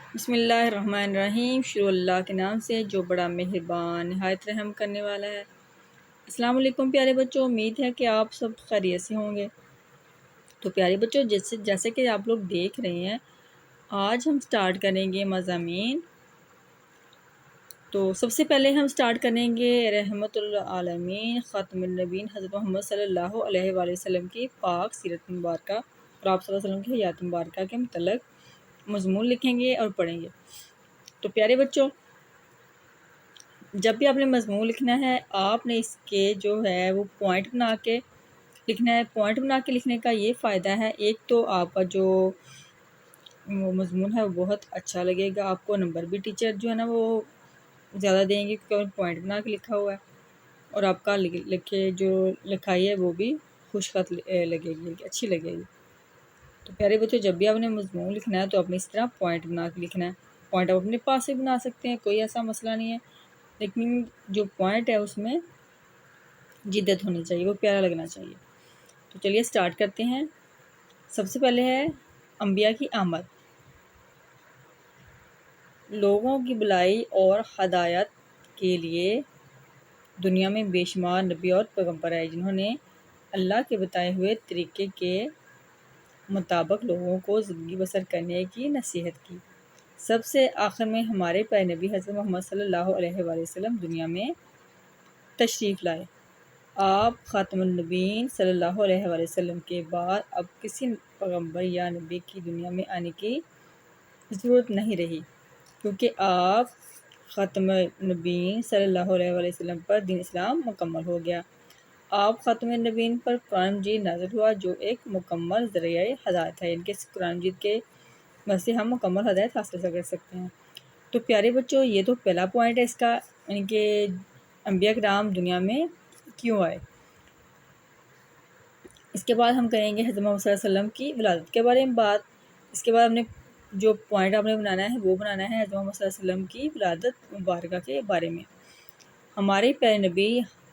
بسم اللہ الرحمن الرحیم۔ شروع اللہ کے نام سے جو بڑا مہربان نہایت رحم کرنے والا ہے۔ السلام علیکم پیارے بچوں، امید ہے کہ آپ سب خیریت سے ہوں گے۔ تو پیارے بچوں، جیسے کہ آپ لوگ دیکھ رہے ہیں، آج ہم سٹارٹ کریں گے مضامین۔ تو سب سے پہلے ہم سٹارٹ کریں گے رحمت العالمین ختم النبیین حضرت محمد صلی اللہ علیہ وآلہ وسلم کی پاک سیرت مبارکہ اور آپ صلی اللہ علیہ وسلم کی حیات مبارکہ کے متعلق مضمون لکھیں گے اور پڑھیں گے۔ تو پیارے بچوں، جب بھی آپ نے مضمون لکھنا ہے، آپ نے اس کے جو ہے وہ پوائنٹ بنا کے لکھنا ہے۔ پوائنٹ بنا کے لکھنے کا یہ فائدہ ہے، ایک تو آپ کا جو مضمون ہے وہ بہت اچھا لگے گا، آپ کو نمبر بھی ٹیچر جو ہے نا وہ زیادہ دیں گے کیونکہ پوائنٹ بنا کے لکھا ہوا ہے، اور آپ کا جو لکھائی ہے وہ بھی خوش خط لگے گی، اچھی لگے گی۔ تو پیارے بچوں، جب بھی آپ نے مضمون لکھنا ہے تو آپ نے اس طرح پوائنٹ بنا کے لکھنا ہے۔ پوائنٹ آپ اپنے پاس سے بنا سکتے ہیں، کوئی ایسا مسئلہ نہیں ہے، لیکن جو پوائنٹ ہے اس میں جدت ہونی چاہیے، وہ پیارا لگنا چاہیے۔ تو چلیے سٹارٹ کرتے ہیں۔ سب سے پہلے ہے انبیاء کی آمد۔ لوگوں کی بھلائی اور ہدایت کے لیے دنیا میں بے شمار نبی اور پیغمبر آئے، جنہوں نے اللہ کے بتائے ہوئے طریقے کے مطابق لوگوں کو زندگی بسر کرنے کی نصیحت کی۔ سب سے آخر میں ہمارے پیارے نبی حضرت محمد صلی اللہ علیہ وآلہ وسلم دنیا میں تشریف لائے۔ آپ خاتم النبیین صلی اللہ علیہ وآلہ وسلم کے بعد اب کسی پیغمبر یا نبی کی دنیا میں آنے کی ضرورت نہیں رہی، کیونکہ آپ خاتم النبیین صلی اللہ علیہ وآلہ وسلم پر دین اسلام مکمل ہو گیا۔ آپ خاتم النبیین پر قرآن مجید نازل ہوا، جو ایک مکمل ذریعہ ہدایت ہے، ان کے قرآن مجید کے وجہ سے ہم مکمل ہدایت حاصل کر سکتے ہیں۔ تو پیارے بچوں، یہ تو پہلا پوائنٹ ہے اس کا، یعنی کہ انبیاء کرام دنیا میں کیوں آئے۔ اس کے بعد ہم کریں گے حضرت محمد صلی اللہ علیہ وسلم کی ولادت کے بارے میں بات۔ اس کے بعد ہم نے جو پوائنٹ آپ نے بنانا ہے وہ بنانا ہے حضرت محمد صلی اللہ علیہ وسلم کی ولادت مبارکہ کے بارے میں۔ ہمارے پیارے نبی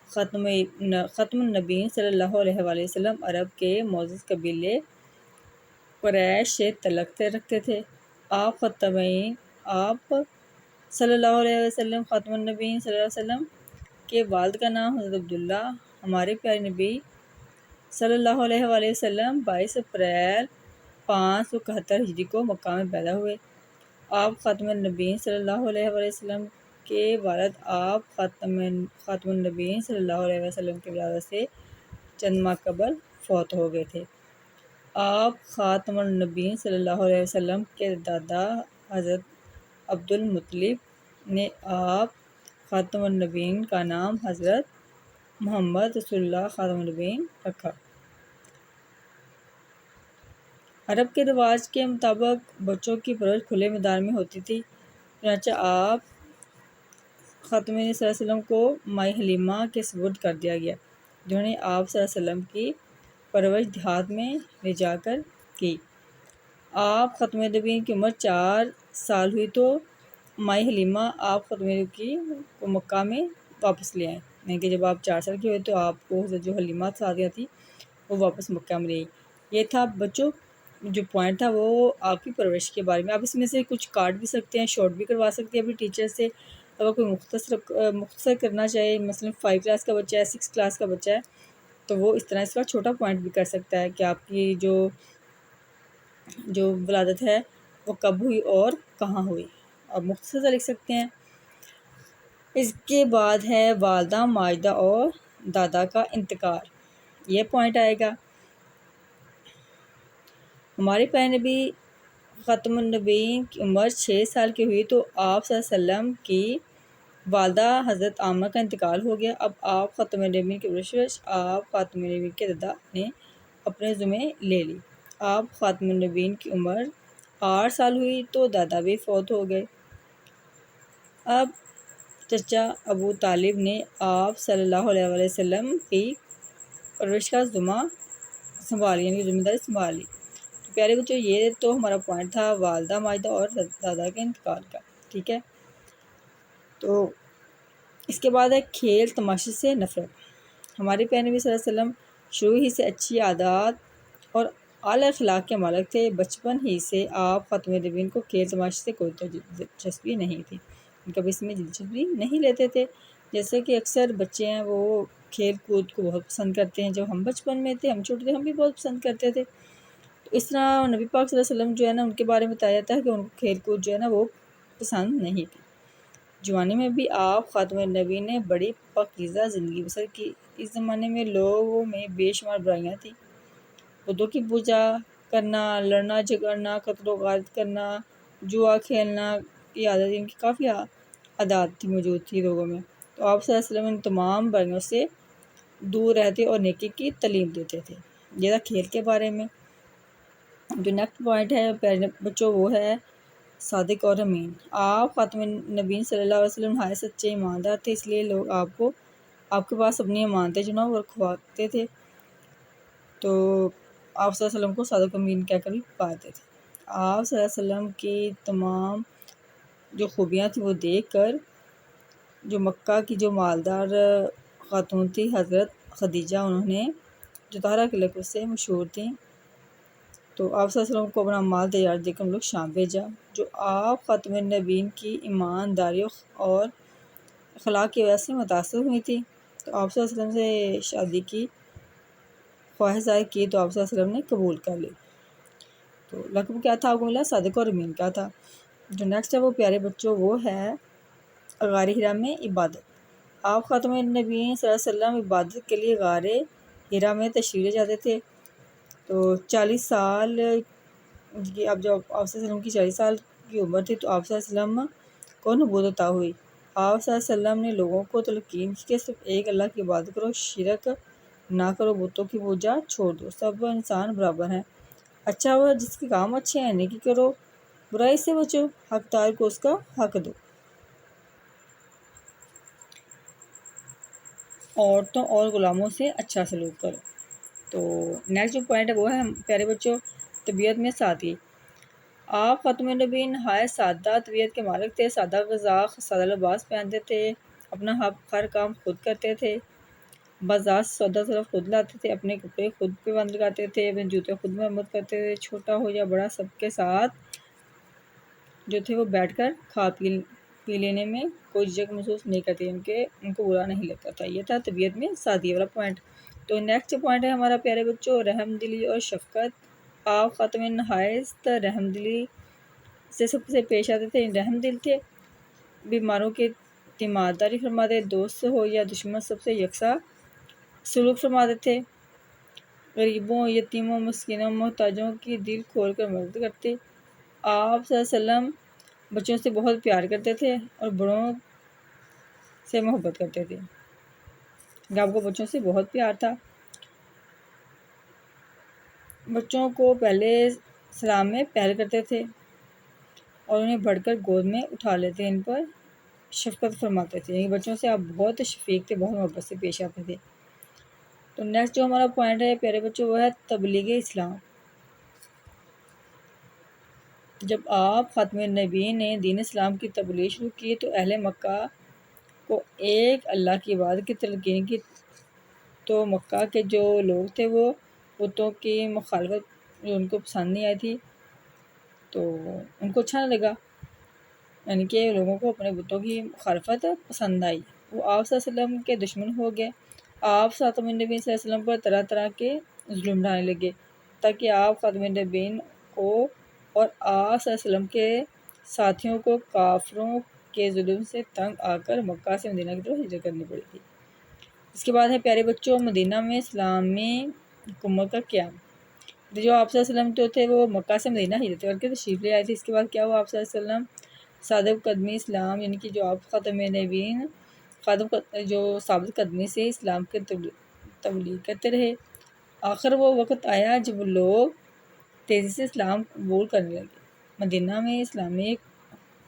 ختم النبیین صلی اللہ علیہ وآلہ وسلم عرب کے معزز قبیلے قریش سے تعلق رکھتے تھے۔ آپ صلی اللہ علیہ وسلم خاتم النبیین صلی اللہ علیہ وسلم کے والد کا نام حضرت عبداللہ۔ ہمارے پیارے نبی صلی اللہ علیہ وآلہ وسلم 22 اپریل 571 ہجری کو مکہ میں پیدا ہوئے۔ آپ خاتم النبیین صلی اللہ علیہ وآلہ وسلم کے والد آپ خاتم النبیین صلی اللہ علیہ وسلم کی ولادت سے چند ماہ قبل فوت ہو گئے تھے۔ آپ خاتم النبیین صلی اللہ علیہ وسلم کے دادا حضرت عبد المطلب نے آپ خاتم النبیین کا نام حضرت محمد رسول اللہ خاتم النبیین رکھا۔ عرب کے رواج کے مطابق بچوں کی پرورش کھلے میدان میں ہوتی تھی، چنانچہ آپ خاتم النبیین صلی اللہ علیہ وسلم کو مائی حلیمہ کے سپرد کر دیا گیا، جنہوں نے آپ صلی اللہ علیہ وسلم کی پرورش دیہات میں لے جا کر کی۔ آپ خاتم النبیین کی عمر 4 سال ہوئی تو مائی حلیمہ آپ خاتم النبیین کو مکہ میں واپس لے آئیں، یعنی کہ جب آپ 4 سال کے ہوئے تو آپ کو جو حلیمہ سعدیہ تھی وہ واپس مکہ میں لے آئی۔ یہ تھا بچوں جو پوائنٹ تھا وہ آپ کی پرورش کے بارے میں۔ آپ اس میں سے کچھ کاٹ بھی سکتے ہیں، شارٹ بھی کروا سکتے ہیں اپنی ٹیچر سے، اگر کوئی مختصر کرنا چاہے، مثلا 5 کلاس کا بچہ ہے، 6 کلاس کا بچہ ہے، تو وہ اس طرح اس کا چھوٹا پوائنٹ بھی کر سکتا ہے کہ آپ کی جو ولادت ہے وہ کب ہوئی اور کہاں ہوئی، آپ مختصر لکھ سکتے ہیں۔ اس کے بعد ہے والدہ ماجدہ اور دادا کا انتقال، یہ پوائنٹ آئے گا۔ ہمارے پیارے نبی خاتم النبیین کی عمر 6 سال کی ہوئی تو آپ صلی اللہ علیہ وسلم کی والدہ حضرت آمنہ کا انتقال ہو گیا۔ اب آپ خاتم النبیین کی پرورش آپ خاتم النبیین کے دادا نے اپنے ذمہ لے لی۔ آپ خاتم النبیین کی عمر 8 سال ہوئی تو دادا بھی فوت ہو گئے۔ اب چچا ابو طالب نے آپ صلی اللہ علیہ وآلہ وسلم کی پرورش کا ذمہ سنبھالی، یعنی ذمہ داری سنبھال لی۔ تو پیارے بچوں، یہ تو ہمارا پوائنٹ تھا والدہ ماجدہ اور دادا کے انتقال کا، ٹھیک ہے۔ تو اس کے بعد ہے کھیل تماشے سے نفرت۔ ہمارے پیارے نبی صلی اللہ علیہ وسلم شروع ہی سے اچھی عادات اور اعلیٰ اخلاق کے مالک تھے۔ بچپن ہی سے آپ خاتم نبیین کو کھیل تماشے سے کوئی دلچسپی نہیں تھی، کبھی اس میں دلچسپی نہیں لیتے تھے۔ جیسے کہ اکثر بچے ہیں وہ کھیل کود کو بہت پسند کرتے ہیں، جب ہم بچپن میں تھے، ہم چھوٹے تھے، ہم بھی بہت پسند کرتے تھے۔ تو اس طرح نبی پاک صلی اللہ علیہ وسلم جو ہے نا، ان کے بارے میں بتایا جاتا ہے کہ ان کو کھیل کود جو ہے نا وہ پسند نہیں تھی۔ جوانی میں بھی آپ خاتم النبی نے بڑی پاکیزہ زندگی بسر کی۔ اس زمانے میں لوگوں میں بے شمار برائیاں تھیں، بتوں کی پوجا کرنا، لڑنا جھگڑنا، قتل و غارت کرنا، جوا کھیلنا کی عادت، ان کی کافی عادات تھی موجود تھی لوگوں میں۔ تو آپ صلی اللہ علیہ وسلم ان تمام برائیوں سے دور رہتے اور نیکی کی تعلیم دیتے تھے۔ یہ تھا کھیل کے بارے میں۔ جو نیکسٹ پوائنٹ ہے پیارے بچوں، وہ ہے صادق اور امین۔ آپ خاتم النبیین صلی اللہ علیہ وسلم نہایت سچے ایماندار تھے، اس لیے لوگ آپ کے پاس اپنی امانتیں جو نا وہ رکھواتے تھے، تو آپ صلی اللہ علیہ وسلم کو صادق امین کہہ کر بھی پاتے تھے۔ آپ صلی اللہ علیہ وسلم کی تمام جو خوبیاں تھیں وہ دیکھ کر جو مکہ کی جو مالدار خاتون تھی حضرت خدیجہ، انہوں نے جو طاہرہ کے لقب سے مشہور تھیں، تو آپ صلی اللہ علیہ وسلم کو اپنا مال تیار دے کر ان لوگ شام بھیجا۔ جو آپ خاتم النبیین کی ایمانداری اور اخلاق کی وجہ سے متاثر ہوئی تھی، تو آپ صلی اللہ علیہ وسلم سے شادی کی خواہش ظاہر کی، تو آپ صلی اللہ علیہ وسلم نے قبول کر لی۔ تو لقب کیا تھا آپ کو ملا؟ صادق اور امین کا تھا۔ جو نیکسٹ ہے وہ پیارے بچوں، وہ ہے غار ہرا میں عبادت۔ آپ خاتم النبیین صلی اللہ علیہ وسلم عبادت کے لیے غار ہرا میں تشریف لے جاتے تھے۔ تو 40 سال اب جب آپ صلی اللہ علیہ وسلم کی 40 سال کی عمر تھی، تو آپ صلی اللہ علیہ وسلم کو نبوت عطا ہوئی۔ آپ صلی اللہ علیہ وسلم نے لوگوں کو تلقین کی کہ صرف ایک اللہ کی عبادت کرو، شرک نہ کرو، بتوں کی پوجا چھوڑ دو، سب انسان برابر ہیں، اچھا ہوا جس کے کام اچھے ہیں، نیکی کرو، برائی سے بچو، حقدار کو اس کا حق دو، عورتوں اور غلاموں سے اچھا سلوک کرو۔ تو نیکسٹ جو پوائنٹ ہے وہ ہے پیارے بچوں طبیعت میں سادگی۔ آپ خاتم النبیین نہایت سادہ طبیعت کے مالک تھے، سادہ غذا، سادہ لباس پہنتے تھے، اپنا ہر کام خود کرتے تھے، بازار سے سودا صرف خود لاتے تھے، اپنے کپڑے خود پہ بند لگاتے تھے، اپنے جوتے خود مرمت کرتے تھے، چھوٹا ہو یا بڑا سب کے ساتھ جو تھے وہ بیٹھ کر کھا پی لینے میں کوئی جھجک محسوس نہیں کرتے، ان کو برا نہیں لگتا تھا۔ یہ تھا طبیعت میں سادگی والا پوائنٹ۔ تو نیکسٹ پوائنٹ ہے ہمارا پیارے بچوں رحم دلی اور شفقت۔ آپ خاتم نہایت رحم دلی سے سب سے پیش آتے تھے، رحم دل تھے، بیماروں کی تیمارداری فرماتے، دوست ہو یا دشمن سب سے یکساں سلوک فرماتے تھے، غریبوں، یتیموں، مسکینوں، محتاجوں کی دل کھول کر مدد کرتے۔ آپ صلی اللہ علیہ وسلم بچوں سے بہت پیار کرتے تھے اور بڑوں سے محبت کرتے تھے۔ آپ کو بچوں سے بہت پیار تھا، بچوں کو پہلے سلام میں پہل کرتے تھے اور انہیں بڑھ کر گود میں اٹھا لیتے، ان پر شفقت فرماتے تھے، یعنی بچوں سے آپ بہت شفیق تھے، بہت محبت سے پیش آتے تھے۔ تو نیکسٹ جو ہمارا پوائنٹ ہے پیارے بچوں وہ ہے تبلیغ اسلام۔ جب آپ خاتم النبیین نے دین اسلام کی تبلیغ شروع کی تو اہل مکہ کو ایک اللہ کی عبادت کی تلقین کی، تو مکہ کے جو لوگ تھے وہ بتوں کی مخالفت جو ان کو پسند نہیں آئی تھی، تو ان کو اچھا نہ لگا، یعنی کہ لوگوں کو اپنے بتوں کی مخالفت پسند آئی، وہ آپ صلی اللہ علیہ وسلم کے دشمن ہو گئے، آپ خاتم النبیین صلی اللہ علیہ وسلم پر طرح طرح کے ظلم ڈھانے لگے، تاکہ آپ خاتم النبیین کو اور آپ صلی اللہ علیہ وسلم کے ساتھیوں کو کافروں کے ظلم سے تنگ آ کر مکہ سے مدینہ کی طرف ہجرت کرنی پڑی تھی۔ اس کے بعد ہے پیارے بچوں مدینہ میں اسلامی حکومت کا قیام۔ جو آپ صلی اللہ علیہ وسلم جو تھے وہ مکہ سے مدینہ ہجرت کر کے تشریف لے آئے تھے۔ اس کے بعد کیا ہوا؟ آپ صلی اللہ علیہ وسلم صادق قدمی اسلام، یعنی کہ جو آپ خاتم نبیین جو ثابت قدمی سے اسلام کے تبلیغ کرتے رہے، آخر وہ وقت آیا جب لوگ تیزی سے اسلام قبول کرنے لگے، مدینہ میں اسلامی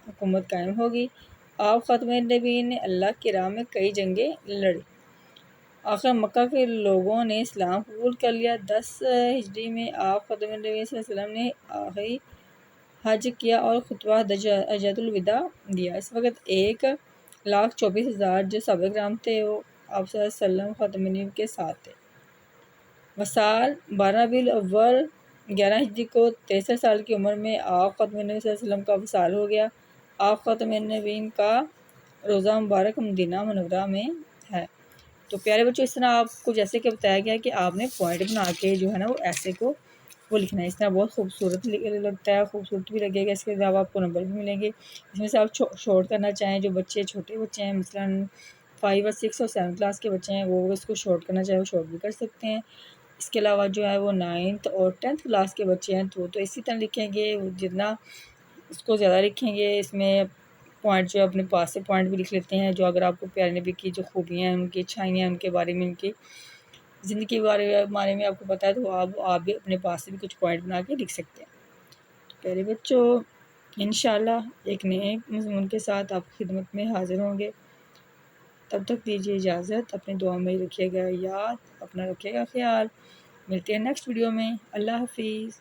حکومت قائم ہوگی، آپ خاتم النبیین نے اللہ کی راہ میں کئی جنگیں لڑی، آخر مکہ کے لوگوں نے اسلام قبول کر لیا۔ 10 ہجری میں آپ خاتم النبیین صلی اللہ علیہ وسلم نے آخری حج کیا اور خطبہ حجۃ الوداع دیا۔ اس وقت 1,24,000 جو صحابہ کرام تھے وہ آپ صلی اللہ علیہ وسلم خاتم النبیین کے ساتھ تھے۔ وسال 12 ربیع الاول 11 ہجری کو 63 سال کی عمر میں آقا خاتم النبی صلی اللہ علیہ وسلم کا وصال ہو گیا۔ آقا خاتم النبیین کا روزہ مبارک مدینہ منورہ میں ہے۔ تو پیارے بچوں اس طرح آپ کو جیسے کہ بتایا گیا کہ آپ نے پوائنٹ بنا کے جو ہے نا وہ ایسے کو وہ لکھنا ہے۔ اس طرح بہت خوبصورت لگتا ہے، خوبصورت بھی لگے گا، اس کے علاوہ آپ کو نمبر بھی ملیں گے۔ اس میں سے آپ شارٹ کرنا چاہیں، جو بچے چھوٹے بچے ہیں مثلاً 5 اور 6 اور 7 کلاس کے بچے ہیں وہ اس کو شارٹ کرنا چاہیں وہ شارٹ بھی کر سکتے ہیں۔ اس کے علاوہ جو ہے وہ 9th اور 10th کلاس کے بچے ہیں تو اسی طرح لکھیں گے، جتنا اس کو زیادہ لکھیں گے اس میں پوائنٹ جو اپنے پاس سے پوائنٹ بھی لکھ لیتے ہیں، جو اگر آپ کو پیارے نبی کی جو خوبیاں ہیں، ان کی اچھائیاں ہیں، ان کے بارے میں، ان کی زندگی کے بارے میں آپ کو پتہ ہے تو آپ بھی اپنے پاس سے بھی کچھ پوائنٹ بنا کے لکھ سکتے ہیں۔ تو پیارے بچوں انشاءاللہ ایک نئے مضمون کے ساتھ آپ کی خدمت میں حاضر ہوں گے۔ تب تک دیجیے اجازت، اپنے دعا میں رکھیے گا یاد، اپنا رکھیے گا خیال۔ ملتے ہیں نیکسٹ ویڈیو میں۔ اللہ حافظ۔